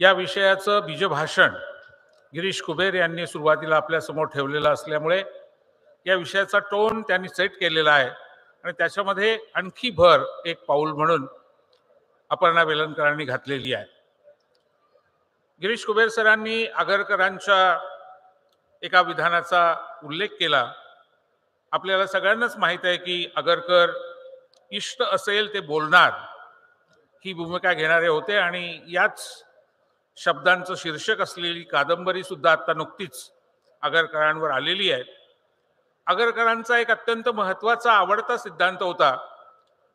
या विषयाचं बीजभाषण गिरीश कुबेर यांनी सुरुवातीला आपल्यासमोर ठेवलेलं असल्यामुळे या विषयाचा टोन त्यांनी सेट केलेला आहे आणि त्याच्यामध्ये आणखी भर एक पाऊल म्हणून अपर्णा वेलणकरांनी घातलेली आहे। गिरीश कुबेर सरांनी आगरकरांच्या एका विधानाचा उल्लेख केला। आपल्याला सगळ्यांनाच माहित आहे की आगरकर इष्ट असेल ते बोलणार ही भूमिका घेणारे होते आणि याच शब्दांचं शीर्षक असलेली कादंबरी सुद्धा आता नुकतीच आगरकरांवर आलेली आहे। आगरकरांचा एक अत्यंत महत्त्वाचा आवडता सिद्धांत होता,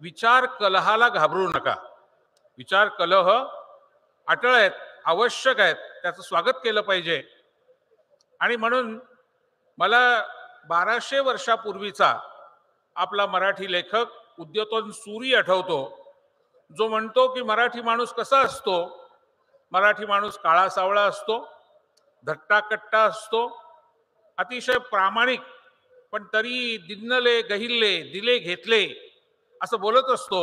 विचार कलहाला घाबरू नका। विचार कलह अटळ आहेत, आवश्यक आहेत, त्याचं स्वागत केलं पाहिजे। आणि म्हणून मला 1200 वर्षापूर्वीचा आपला मराठी लेखक उद्योतन सूरी आठवतो, जो म्हणतो की मराठी माणूस कसा असतो, मराठी माणूस काळा सावळा असतो, धट्टाकट्टा असतो, अतिशय प्रामाणिक, पण तरी दिन्नले गहिल्ले दिले घेतले असं बोलत असतो।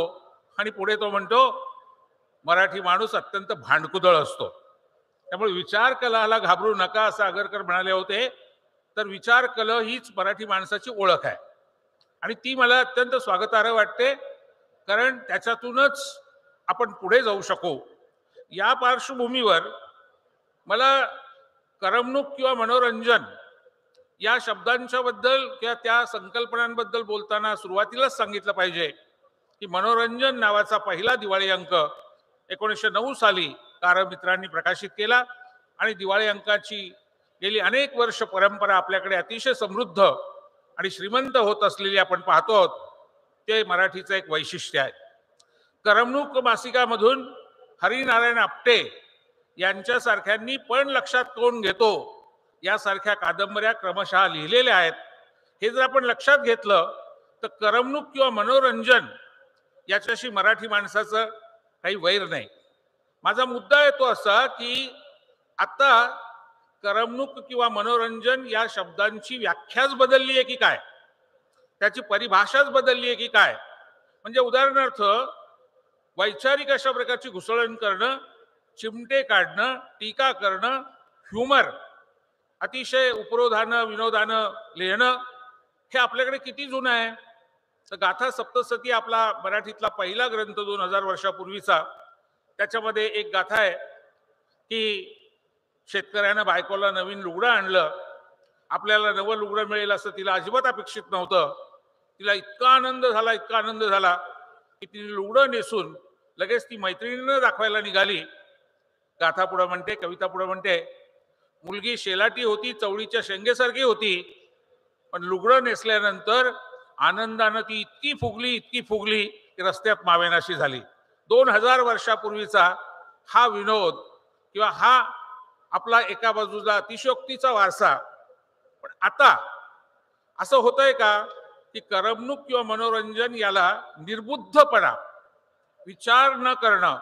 आणि पुढे तो म्हणतो मराठी माणूस अत्यंत भांडकुदळ असतो। त्यामुळे विचार कलाला घाबरू नका असं आगरकर म्हणाले होते। तर विचार कला हीच मराठी माणसाची ओळख आहे आणि ती मला अत्यंत स्वागतार्ह वाटते, कारण त्याच्यातूनच आपण पुढे जाऊ शकू। या पार्श्वभूमीवर मला करमणूक किंवा मनोरंजन या शब्दांच्या बद्दल किंवा त्या संकल्पनांबद्दल बोलताना सुरुवातीलाच सांगितलं पाहिजे की मनोरंजन नावाचा पहिला दिवाळी अंक 1909 साली कारमित्रांनी प्रकाशित केला आणि दिवाळी अंकाची गेली अनेक वर्ष परंपरा आपल्याकडे अतिशय समृद्ध आणि श्रीमंत होत असलेली आपण पाहतो आहोत। ते मराठीचं एक वैशिष्ट्य आहे। करमणूक मासिकामधून हरिनारायण आपटे यांच्यासारख्यांनी पण लक्षात कोण घेतो यासारख्या कादंबऱ्या क्रमशः लिहिलेल्या आहेत। हे जर आपण लक्षात घेतलं तर करमणूक किंवा मनोरंजन याच्याशी मराठी माणसाचं काही वैर नाही। माझा मुद्दा येतो असा की आता करमणूक किंवा मनोरंजन या शब्दांची व्याख्याच बदलली आहे की काय, त्याची परिभाषाच बदलली आहे की काय। म्हणजे उदाहरणार्थ वैचारिक अशा प्रकारची घुसळण करणं, चिमटे काढणं, टीका करणं, ह्युमर, अतिशय उपरोधानं विनोदानं लिहिणं हे आपल्याकडे किती जुनं आहे। तर गाथा सप्तसती आपला मराठीतला पहिला ग्रंथ 2000 वर्षापूर्वीचा, त्याच्यामध्ये एक गाथा आहे की शेतकऱ्यानं बायकोला नवीन लुगडं आणलं, आपल्याला नवं लुगडं मिळेल असं तिला अजिबात अपेक्षित नव्हतं। तिला इतका आनंद झाला, इतका आनंद झाला की तिने लुगडं नेसून लगेच ती मैत्रिणीनं दाखवायला निघाली। गाथा पुढे म्हणते, कविता पुढे म्हणते, मुलगी शेलाटी होती, चवळीच्या शेंगेसारखी होती, पण लुगडं नेसल्यानंतर आनंदानं ती इतकी फुगली की रस्त्यात मावेनाशी झाली। 2000 वर्षापूर्वीचा हा विनोद किंवा हा आपला एका बाजूला अतिशयोक्तीचा वारसा। पण आता असं होतंय का की करमणूक किंवा मनोरंजन याला निर्बुद्धपणा, विचार न करणं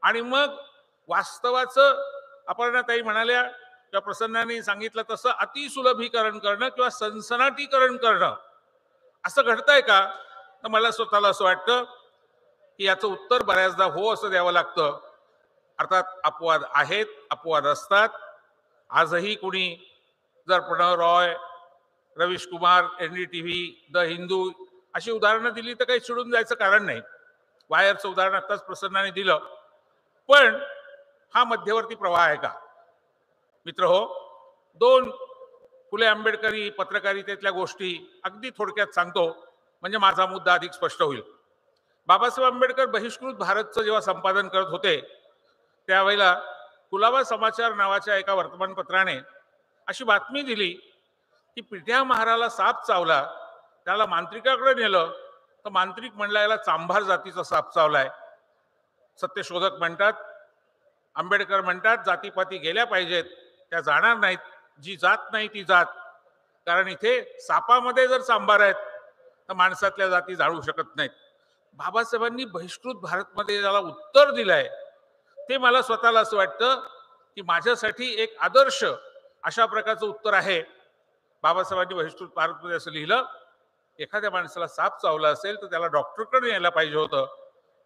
आणि मग वास्तवाचं अपर्णाताई म्हणाल्या किंवा प्रसन्नाने सांगितलं तसं अतिसुलभीकरण करणं किंवा सनसनाटीकरण करणं असं घडतंय का? तर मला स्वतःला असं वाटतं की याचं उत्तर बऱ्याचदा हो असं द्यावं लागतं। अर्थात अपवाद आहेत, अपवाद असतात। आजही कुणी जर प्रणव रॉय, रवीश कुमार, NDTV, द हिंदू अशी उदाहरणं दिली तर काही चिडून जायचं कारण नाही। वायरचं उदाहरण आताच प्रसन्नाने दिलं, पण हा मध्यवर्ती प्रवाह आहे का मित्र हो? 2 फुले आंबेडकरी पत्रकारितेतल्या गोष्टी अगदी थोडक्यात सांगतो म्हणजे माझा मुद्दा अधिक स्पष्ट होईल। बाबासाहेब आंबेडकर बहिष्कृत भारतचं जेव्हा संपादन करत होते त्यावेळेला कुलाबा समाचार नावाच्या एका वर्तमानपत्राने अशी बातमी दिली की पिठ्या महाराला साप चावला, त्याला मांत्रिकाकडे नेलं तर मांत्रिक म्हणला याला चांभार जातीचा साप चावलाय। सत्यशोधक म्हणतात, आंबेडकर म्हणतात जातीपाती गेल्या पाहिजेत, त्या जाणार नाहीत, जी जात नाही ती जात, कारण इथे सापामध्ये जर चांभार आहेत तर माणसातल्या जाती जाळू शकत नाहीत। बाबासाहेबांनी बहिष्कृत भारतमध्ये ज्याला उत्तर दिलंय ते मला स्वतःला असं वाटतं की माझ्यासाठी एक आदर्श अशा प्रकारचं उत्तर आहे। बाबासाहेबांनी बहिष्कृत भारतमध्ये असं लिहिलं, एखाद्या माणसाला साप चावला असेल तर त्याला डॉक्टरकडे न्यायला पाहिजे होतं,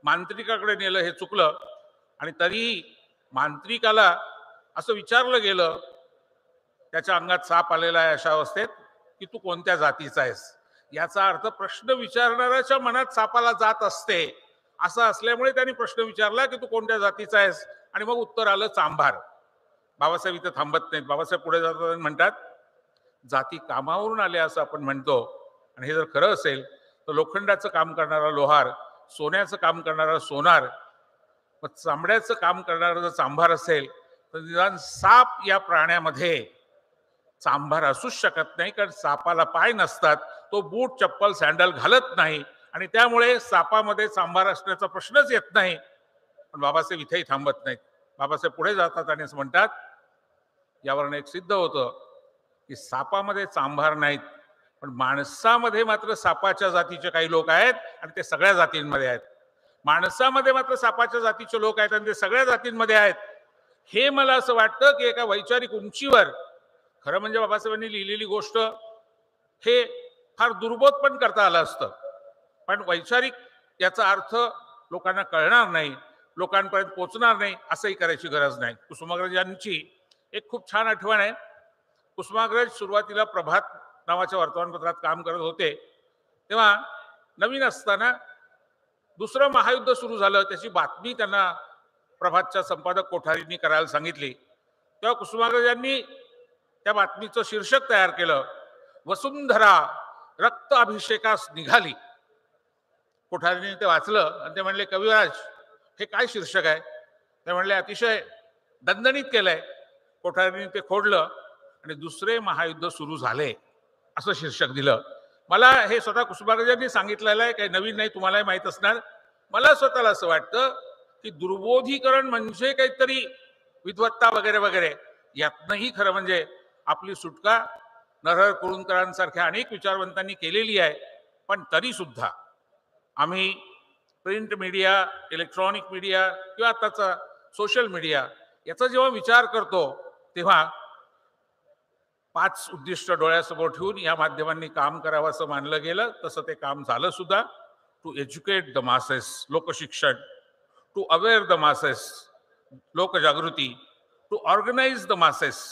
मांत्रिकाकडे नेलं हे चुकलं। आणि तरीही मांत्रिकाला असं विचारलं गेलं, त्याच्या अंगात साप आलेला आहे अशा अवस्थेत, की तू कोणत्या जातीचा आहेस. याचा अर्थ प्रश्न विचारणाऱ्याच्या मनात सापाला जात असते. असं असल्यामुळे त्यांनी प्रश्न विचारला की तू कोणत्या जातीचा आहेस, आणि मग उत्तर आलं चांभार. बाबासाहेब इथं थांबत नाहीत. बाबासाहेब पुढे जातात आणि म्हणतात, जाती कामावरून आले असं आपण म्हणतो, आणि हे जर खरं असेल तर लोखंडाचं काम करणारा लोहार, सोन्याचं काम करणारा सोनार, मग चांबड्याचं काम करणारा जर चांभार असेल तर निदान साप या प्राण्यामध्ये चांभार असूच शकत नाही, कारण सापाला पाय नसतात, तो बूट चप्पल सँडल घालत नाही, आणि त्यामुळे सापामध्ये चांभार असण्याचा प्रश्नच येत नाही. पण बाबासाहेब इथेही थांबत नाहीत. बाबासाहेब पुढे जातात आणि असं म्हणतात, यावरून एक सिद्ध होतं की सापामध्ये चांभार नाहीत, पण माणसामध्ये मात्र सापाच्या जातीचे काही लोक आहेत, आणि ते सगळ्या जातींमध्ये आहेत. माणसामध्ये मात्र सापाच्या जातीचे लोक आहेत आणि ते सगळ्या जातींमध्ये आहेत. हे मला असं वाटतं की एका वैचारिक उंचीवर, खरं म्हणजे बाबासाहेबांनी लिहिलेली गोष्ट हे फार दुर्बोध पण करता आलं असतं, पण वैचारिक याचा अर्थ लोकांना कळणार नाही, लोकांपर्यंत पोहोचणार नाही, असंही करायची गरज नाही. कुसुमाग्रज यांची एक खूप छान आठवण आहे. कुसुमाग्रज सुरुवातीला प्रभात नावाच्या वर्तमानपत्रात काम करत होते, तेव्हा नवीन असताना दुसरं महायुद्ध सुरू झालं, त्याची बातमी त्यांना प्रभातच्या संपादक कोठारींनी करायला सांगितली. तेव्हा कुसुमाग्रजांनी त्या बातमीचं शीर्षक तयार केलं, वसुंधरा रक्त अभिषेकास निघाली. कोठारींनी ते वाचलं आणि ते म्हणले, कविराज हे काय शीर्षक आहे? ते म्हणले, अतिशय दणदणीत केलंय. कोठारींनी ते खोडलं आणि दुसरे महायुद्ध सुरू झाले असं शीर्षक दिलं. मला हे स्वतः कुसुमाग्रजांनी सांगितलेलं आहे, काही नवीन नाही, तुम्हालाही माहित असणार. मला स्वतःला असं वाटतं की दुर्बोधीकरण म्हणजे काहीतरी विद्वत्ता वगैरे वगैरे, यातनंही खरं म्हणजे आपली सुटका नरहर कुरुंदकरांसारख्या अनेक विचारवंतांनी केलेली आहे. पण तरी सुद्धा आम्ही प्रिंट मीडिया, इलेक्ट्रॉनिक मीडिया किंवा आताचा सोशल मीडिया याचा जेव्हा विचार करतो, तेव्हा 5 उद्दिष्ट डोळ्यासमोर ठेवून या माध्यमांनी काम करावं असं मानलं गेलं. तसं ते काम झालं सुद्धा. टू एज्युकेट द मासेस, लोकशिक्षण, टू अवेअर द मासेस, लोकजागृती, टू ऑर्गनाइज द मासेस,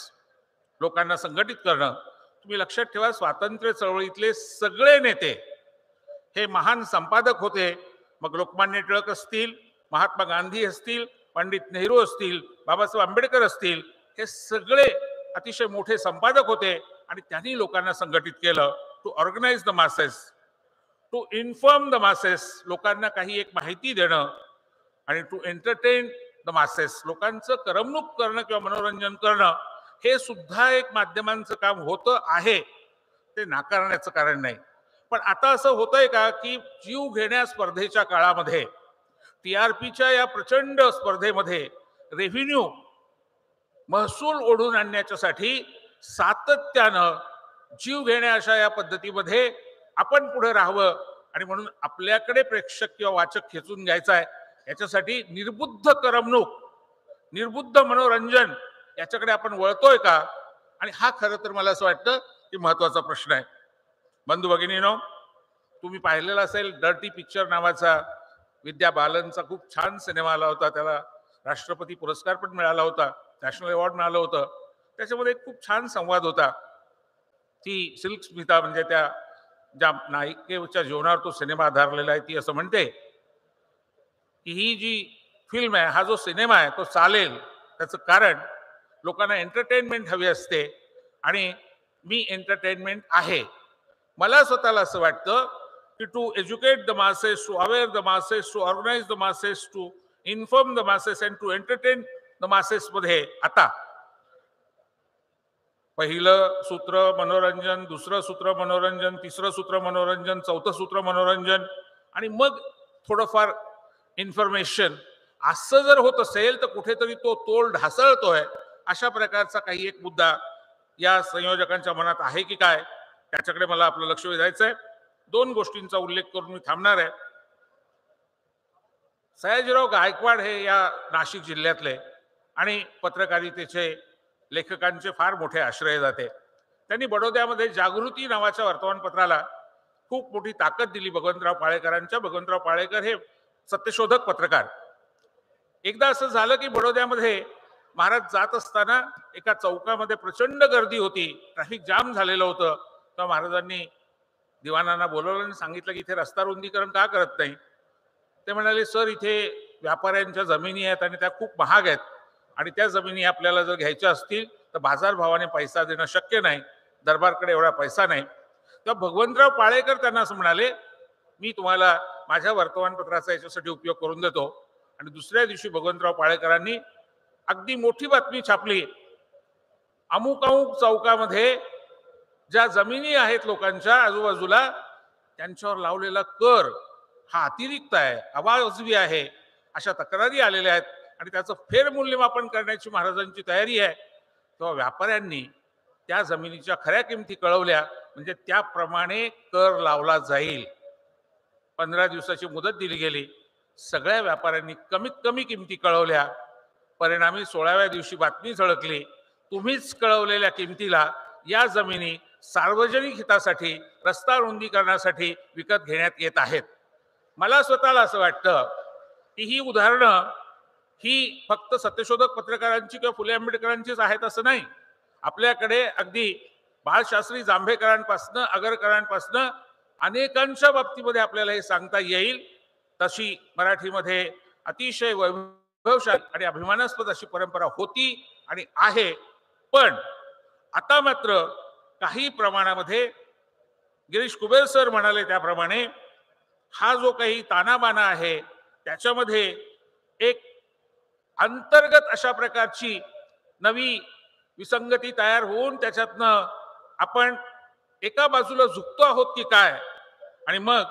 लोकांना संघटित करणं. तुम्ही लक्षात ठेवा, स्वातंत्र्य चळवळीतले सगळे नेते हे महान संपादक होते. मग लोकमान्य टिळक असतील, महात्मा गांधी असतील, पंडित नेहरू असतील, बाबासाहेब आंबेडकर असतील, हे सगळे अतिशय मोठे संपादक होते, आणि त्यांनी लोकांना संघटित केलं. To organise the masses, to inform the masses, लोकांना काही एक माहिती देणं, आणि टू एंटरटेन द मासेस, लोकांचं करमणूक करणं किंवा मनोरंजन करणं, हे सुद्धा एक माध्यमांचं काम होतं आहे, ते नाकारण्याचं कारण नाही. पण आता असं होतंय का की जीव घेण्या स्पर्धेच्या काळामध्ये, टीआरपीच्या या प्रचंड स्पर्धेमध्ये रेव्हेन्यू, महसूल ओढून आणण्याच्यासाठी सातत्यानं जीव घेण्या अशा या पद्धतीमध्ये आपण पुढे राहावं, आणि म्हणून आपल्याकडे प्रेक्षक किंवा वाचक खेचून घ्यायचा आहे, याच्यासाठी निर्बुद्ध करमणूक, निर्बुद्ध मनोरंजन याच्याकडे आपण वळतोय का? आणि हा खरं तर मला असं वाटतं की महत्वाचा प्रश्न आहे. बंधू भगिनीनो, तुम्ही पाहिलेला असेल डर्टी पिक्चर नावाचा विद्या बालनचा खूप छान सिनेमा आला होता. त्याला राष्ट्रपती पुरस्कार पण मिळाला होता, नॅशनल अवॉर्ड मिळालं होतं. त्याच्यामध्ये एक खूप छान संवाद होता. ती सिल्क स्मिता, म्हणजे त्या ज्या नायिकेच्या जीवनावर तो सिनेमा आधारलेला आहे, ती असं म्हणते की ही जी फिल्म आहे, हा जो सिनेमा आहे, तो चालेल त्याचं कारण लोकांना एंटरटेनमेंट हवी असते, आणि मी एंटरटेनमेंट आहे. मला स्वतःला असं वाटतं की to educate the masses, to aware the masses, to organise the masses, to inform the masses and to entertain the masses मध्ये आता पहिलं सूत्र मनोरंजन, दुसरं सूत्र मनोरंजन, तिसरं सूत्र मनोरंजन, चौथं सूत्र मनोरंजन, आणि मग थोडंफार इन्फॉर्मेशन, असं जर होत असेल तर कुठेतरी तो तोल ढासळतोय. अशा प्रकारचा काही एक मुद्दा या संयोजकांच्या मनात आहे की काय, त्याच्याकडे मला आपलं लक्ष वेधायचंय. 2 गोष्टींचा उल्लेख करून मी थांबणार आहे. सयाजीराव गायकवाड हे या नाशिक जिल्ह्यातले आणि पत्रकारितेचे लेखकांचे फार मोठे आश्रयदाते. त्यांनी बडोद्यामध्ये जागृती नावाच्या वर्तमानपत्राला खूप मोठी ताकद दिली भगवंतराव पाळेकरांच्या. भगवंतराव पाळेकर हे सत्यशोधक पत्रकार. एकदा असं झालं की बडोद्यामध्ये महाराज जात असताना एका चौकामध्ये प्रचंड गर्दी होती, ट्रॅफिक जाम झालेलं होतं. तेव्हा महाराजांनी दिवाणांना बोलवलं आणि सांगितलं की इथे रस्ता रुंदीकरण का करत नाही. ते म्हणाले, सर इथे व्यापाऱ्यांच्या जमिनी आहेत आणि त्या खूप महाग आहेत आणि त्या जमिनी आपल्याला जर घ्यायच्या असतील तर बाजारभावाने पैसा देणं शक्य नाही, दरबारकडे एवढा पैसा नाही. तेव्हा भगवंतराव पाळेकर त्यांना असं म्हणाले, मी तुम्हाला माझ्या वर्तमानपत्राचा याच्यासाठी उपयोग करून देतो. आणि दुसऱ्या दिवशी भगवंतराव पाळेकरांनी अगदी मोठी बातमी छापली, अमुक अमुक चौकामध्ये ज्या जमिनी आहेत लोकांच्या आजूबाजूला त्यांच्यावर लावलेला कर हा अतिरिक्त आहे, अवाजवी आहे, अशा तक्रारी आलेल्या आहेत आणि त्याचं फेरमूल्यमापन करण्याची महाराजांची तयारी आहे. तेव्हा व्यापाऱ्यांनी त्या जमिनीच्या खऱ्या किमती कळवल्या, म्हणजे त्याप्रमाणे कर लावला जाईल. 15 दिवसाची मुदत दिली गेली. सगळ्या व्यापाऱ्यांनी कमीत कमी किमती कळवल्या. परिणामी 16व्या दिवशी बातमी झळकली, तुम्हीच कळवलेल्या किमतीला या जमिनी सार्वजनिक हितासाठी रस्ता रुंदीकरणासाठी विकत घेण्यात येत आहेत. मला स्वतःला असं वाटतं की ही उदाहरणं ही फक्त सत्यशोधक पत्रकारांची किंवा फुले आंबेडकरांचीच आहेत असं नाही. आपल्याकडे अगदी बाळशास्त्री जांभेकरांपासनं आगरकरांपासनं अनेकांच्या बाबतीमध्ये आपल्याला हे सांगता येईल. तशी मराठीमध्ये अतिशय वैभवशाली आणि अभिमानास्पद अशी परंपरा होती आणि आहे. पण आता मात्र काही प्रमाणामध्ये गिरीश कुबेर सर म्हणाले त्याप्रमाणे हा जो काही तानाबाना आहे त्याच्यामध्ये एक अंतर्गत अशा प्रकारची नवी विसंगती तयार होऊन त्याच्यातनं आपण एका बाजूला झुकतो आहोत की काय. आणि मग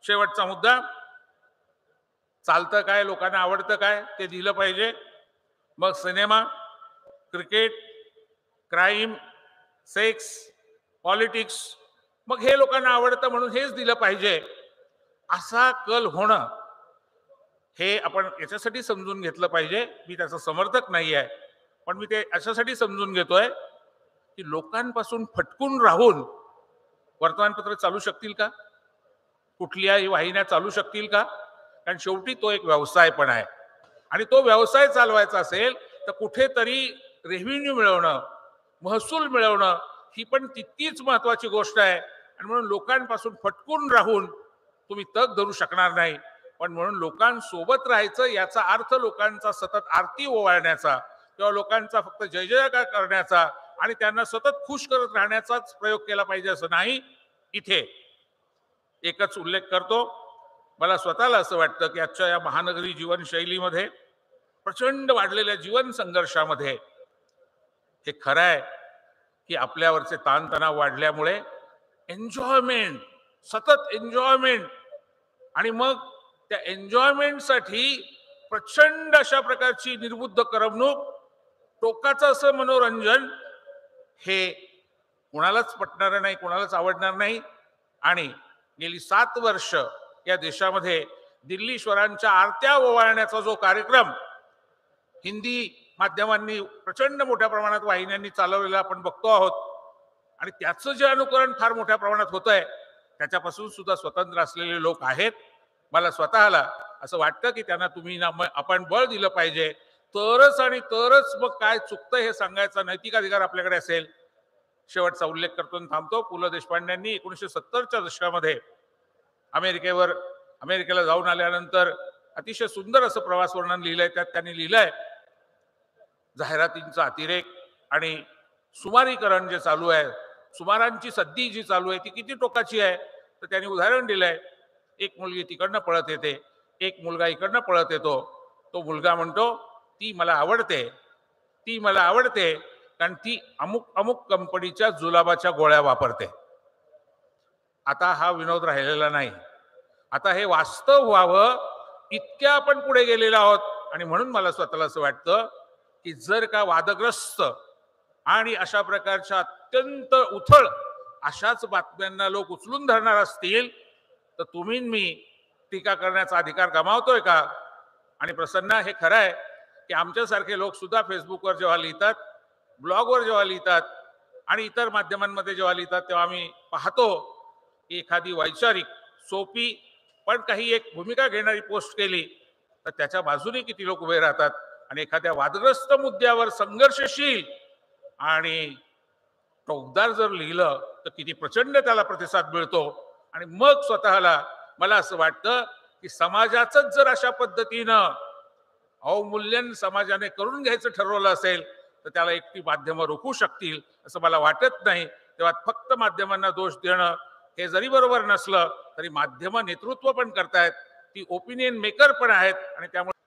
शेवटचा मुद्दा, चालतं काय, लोकांना आवडतं काय ते दिलं पाहिजे. मग cinema, cricket, crime, sex, politics, मग हे लोकांना आवडतं म्हणून हेच दिलं पाहिजे असा कल होणं हे आपण याच्यासाठी समजून घेतलं पाहिजे. मी त्याचं समर्थक नाही आहे, पण मी ते अशासाठी समजून घेतोय की लोकांपासून फटकून राहून वर्तमानपत्र चालू शकतील का, कुठल्याही वाहिन्या चालू शकतील का. कारण शेवटी तो एक व्यवसाय पण आहे आणि तो व्यवसाय चालवायचा असेल तर कुठेतरी रेव्हेन्यू मिळवणं, महसूल मिळवणं ही पण तितकीच महत्वाची गोष्ट आहे. आणि म्हणून लोकांपासून फटकून राहून तुम्ही तग धरू शकणार नाही. पण म्हणून लोकांसोबत राहायचं याचा अर्थ लोकांचा सतत आरती ओवाळण्याचा किंवा लोकांचा फक्त जय जयकार करण्याचा आणि त्यांना सतत खुश करत राहण्याचाच प्रयोग केला पाहिजे असं नाही. इथे एकच उल्लेख करतो, मला स्वतःला असं वाटतं की आजच्या या महानगरी जीवनशैलीमध्ये प्रचंड वाढलेल्या जीवन संघर्षामध्ये हे खरं आहे की आपल्यावरचे ताणतणाव वाढल्यामुळे एन्जॉयमेंट, सतत एन्जॉयमेंट आणि मग त्या एन्जॉयमेंटसाठी प्रचंड अशा प्रकारची निर्बुद्ध करमणूक, टोकाचं असं मनोरंजन हे कोणालाच पटणारं नाही, कोणालाच आवडणार नाही. आणि गेली 7 वर्ष या देशामध्ये दिल्लीश्वरांच्या आरत्या ओवाळण्याचा जो कार्यक्रम हिंदी माध्यमांनी प्रचंड मोठ्या प्रमाणात वाहिन्यांनी चालवलेला आपण बघतो आहोत आणि त्याचं जे अनुकरण फार मोठ्या प्रमाणात होत आहे त्याच्यापासून सुद्धा स्वतंत्र असलेले लोक आहेत. मला स्वतःला असं वाटतं की त्यांना तुम्ही आपण बळ दिलं पाहिजे, तरच आणि तरच मग काय चुकतं हे सांगायचा नैतिक अधिकार आपल्याकडे असेल. शेवटचा उल्लेख करतो आणि थांबतो. पु ल देशपांड्यांनी 1970च्या दशकामध्ये अमेरिकेला जाऊन आल्यानंतर अतिशय सुंदर असं प्रवास वर्णन लिहिलंय. त्यात त्यांनी लिहिलंय, जाहिरातींचा अतिरेक आणि सुमारीकरण जे चालू आहे, सुमारांची सद्दी जी चालू आहे ती किती टोकाची आहे. तर त्यांनी उदाहरण दिलंय, एक मुलगी तिकडनं पळत येते, एक मुलगा इकडनं पळत येतो. तो मुलगा म्हणतो ती मला आवडते, ती मला आवडते कारण ती अमुक अमुक कंपनीच्या जुलाबाच्या गोळ्या वापरते. आता हा विनोद राहिलेला नाही, आता हे वास्तव व्हावं इतक्या आपण पुढे गेलेलो आहोत. आणि म्हणून मला स्वतःला असं वाटतं की जर का वादग्रस्त आणि अशा प्रकारच्या अत्यंत उथळ अशाच बातम्यांना लोक उचलून धरणार असतील तर तुम्ही मी टीका करण्याचा अधिकार गमावतोय का. आणि प्रसन्न हे खरं आहे की आमच्यासारखे लोक सुद्धा फेसबुकवर जेव्हा लिहितात, ब्लॉगवर जेव्हा लिहितात आणि इतर माध्यमांमध्ये जेव्हा लिहितात तेव्हा आम्ही पाहतो की एखादी वैचारिक सोपी पण काही एक भूमिका घेणारी पोस्ट केली तर त्याच्या बाजूने किती लोक उभे राहतात आणि एखाद्या वादग्रस्त मुद्द्यावर संघर्षशील आणि टोकदार जर लिहिलं तर किती प्रचंड त्याला प्रतिसाद मिळतो. आणि मग स्वतःला मला असं वाटतं की समाजाचंच जर अशा पद्धतीनं अवमूल्यन समाजाने करून घ्यायचं ठरवलं असेल तर त्याला एकटी माध्यमं रोखू शकतील असं मला वाटत नाही. तेव्हा फक्त माध्यमांना दोष देणं हे जरी बरोबर नसलं तरी माध्यम नेतृत्व पण करतायत, ती ओपिनियन मेकर पण आहेत आणि त्यामुळे